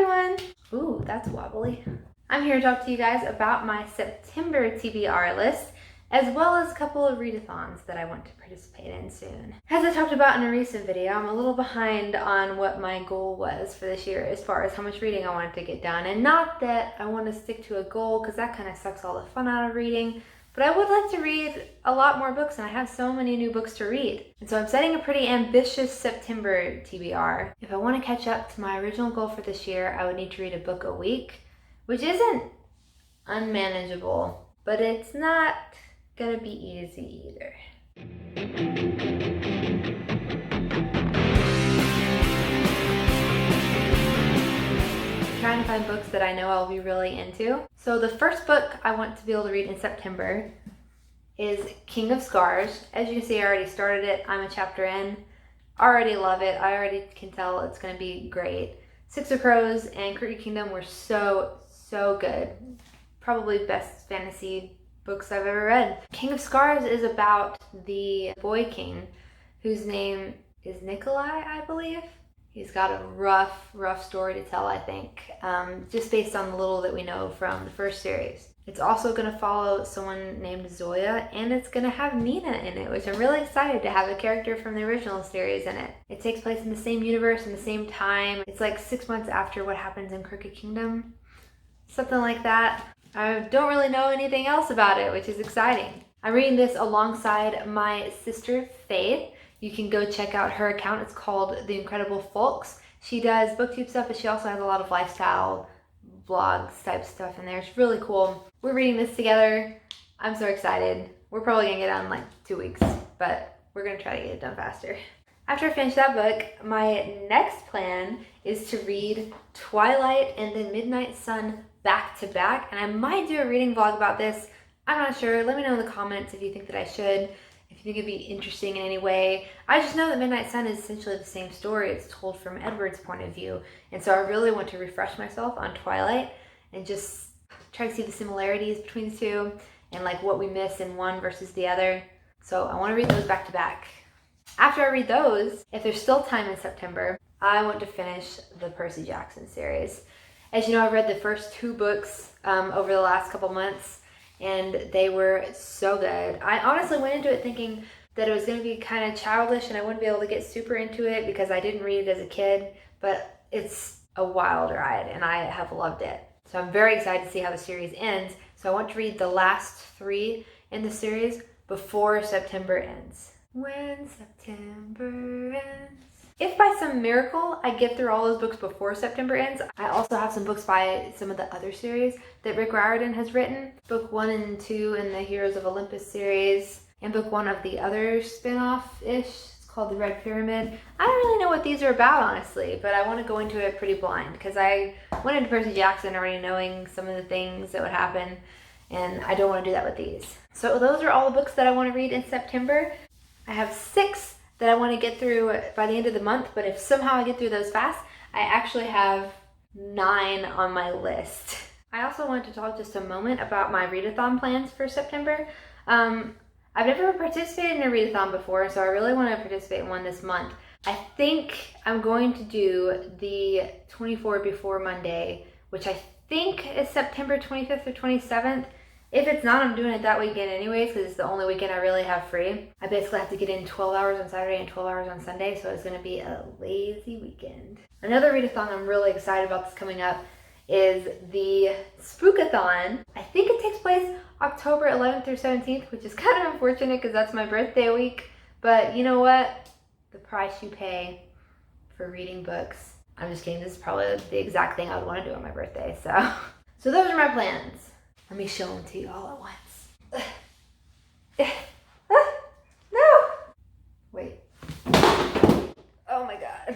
everyone! Ooh, that's wobbly. I'm here to talk to you guys about my September TBR list, as well as a couple of readathons that I want to participate in soon. As I talked about in a recent video, I'm a little behind on what my goal was for this year as far as how much reading I wanted to get done. And not that I want to stick to a goal, because that kind of sucks all the fun out of reading, but I would like to read a lot more books, and I have so many new books to read. And so I'm setting a pretty ambitious September TBR. If I want to catch up to my original goal for this year, I would need to read a book a week, which isn't unmanageable, but it's not gonna be easy either. Trying to find books that I know I'll be really into. So the first book I want to be able to read in September is King of Scars. As you can see, I already started it. I'm a chapter in. Already love it. I already can tell it's gonna be great. Six of Crows and Crooked Kingdom were so good. Probably best fantasy books I've ever read. King of Scars is about the boy king whose name is Nikolai, I believe. He's got a rough story to tell, I think, just based on the little that we know from the first series. It's also going to follow someone named Zoya, and it's going to have Nina in it, which I'm really excited to have a character from the original series in it. It takes place in the same universe, in the same time. It's like 6 months after what happens in Crooked Kingdom. Something like that. I don't really know anything else about it, which is exciting. I'm reading this alongside my sister, Faith. You can go check out her account. It's called The Incredible Fulks. She does booktube stuff, but she also has a lot of lifestyle vlogs type stuff in there. It's really cool. We're reading this together. I'm so excited. We're probably gonna get done in like 2 weeks, but we're gonna try to get it done faster. After I finish that book, my next plan is to read Twilight and the Midnight Sun back to back, and I might do a reading vlog about this. I'm not sure. Let me know in the comments if you think that I should, if you think it'd be interesting in any way. I just know that Midnight Sun is essentially the same story. It's told from Edward's point of view, and so I really want to refresh myself on Twilight and just try to see the similarities between the two and like what we miss in one versus the other. So I want to read those back to back. After I read those, if there's still time in September, I want to finish the Percy Jackson series. As you know, I've read the first 2 books over the last couple months, and they were so good. I honestly went into it thinking that it was going to be kind of childish and I wouldn't be able to get super into it because I didn't read it as a kid, but it's a wild ride and I have loved it. So I'm very excited to see how the series ends. So I want to read the last 3 in the series before September ends. When September ends. If by some miracle I get through all those books before September ends, I also have some books by some of the other series that Rick Riordan has written. Book 1 and 2 in the Heroes of Olympus series, and book 1 of the other spin-off-ish. It's called The Red Pyramid. I don't really know what these are about, honestly, but I want to go into it pretty blind because I went into Percy Jackson already knowing some of the things that would happen, and I don't want to do that with these. So those are all the books that I want to read in September. I have 6 that I want to get through by the end of the month, but if somehow I get through those fast, I actually have 9 on my list. I also wanted to talk just a moment about my readathon plans for September. I've never participated in a readathon before, so I really want to participate in one this month. I think I'm going to do the 24 before Monday, which I think is September 25th or 27th. If it's not, I'm doing it that weekend anyways, because it's the only weekend I really have free. I basically have to get in 12 hours on Saturday and 12 hours on Sunday, so it's going to be a lazy weekend. Another readathon I'm really excited about that's coming up is the Spookathon. I think it takes place October 11th through 17th, which is kind of unfortunate because that's my birthday week. But you know what? The price you pay for reading books. I'm just kidding. This is probably the exact thing I would want to do on my birthday. So those are my plans. Let me show them to you all at once. No! Wait. Oh my god.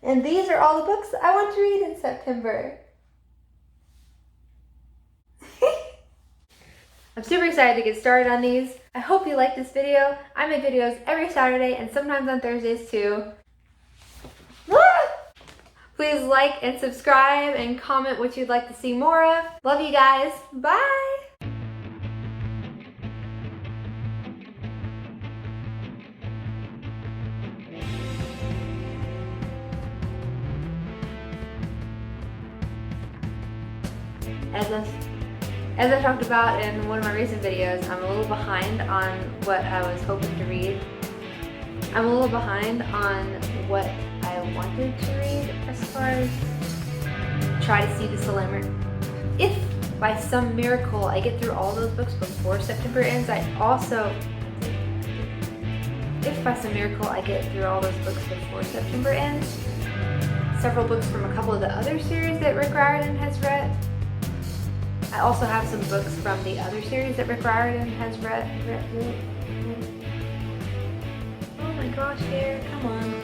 And these are all the books I want to read in September. I'm super excited to get started on these. I hope you like this video. I make videos every Saturday and sometimes on Thursdays too. Please like and subscribe and comment what you'd like to see more of. Love you guys. Bye! As I talked about in one of my recent videos, I'm a little behind on what I was hoping to read. I'm a little behind on what I wanted to read as far as try to see the Slammer. If by some miracle I get through all those books before September ends, if by some miracle I get through all those books before September ends, several books from a couple of the other series that Rick Riordan has read. I also have some books from the other series that Rick Riordan has read. Oh my gosh, dear, come on.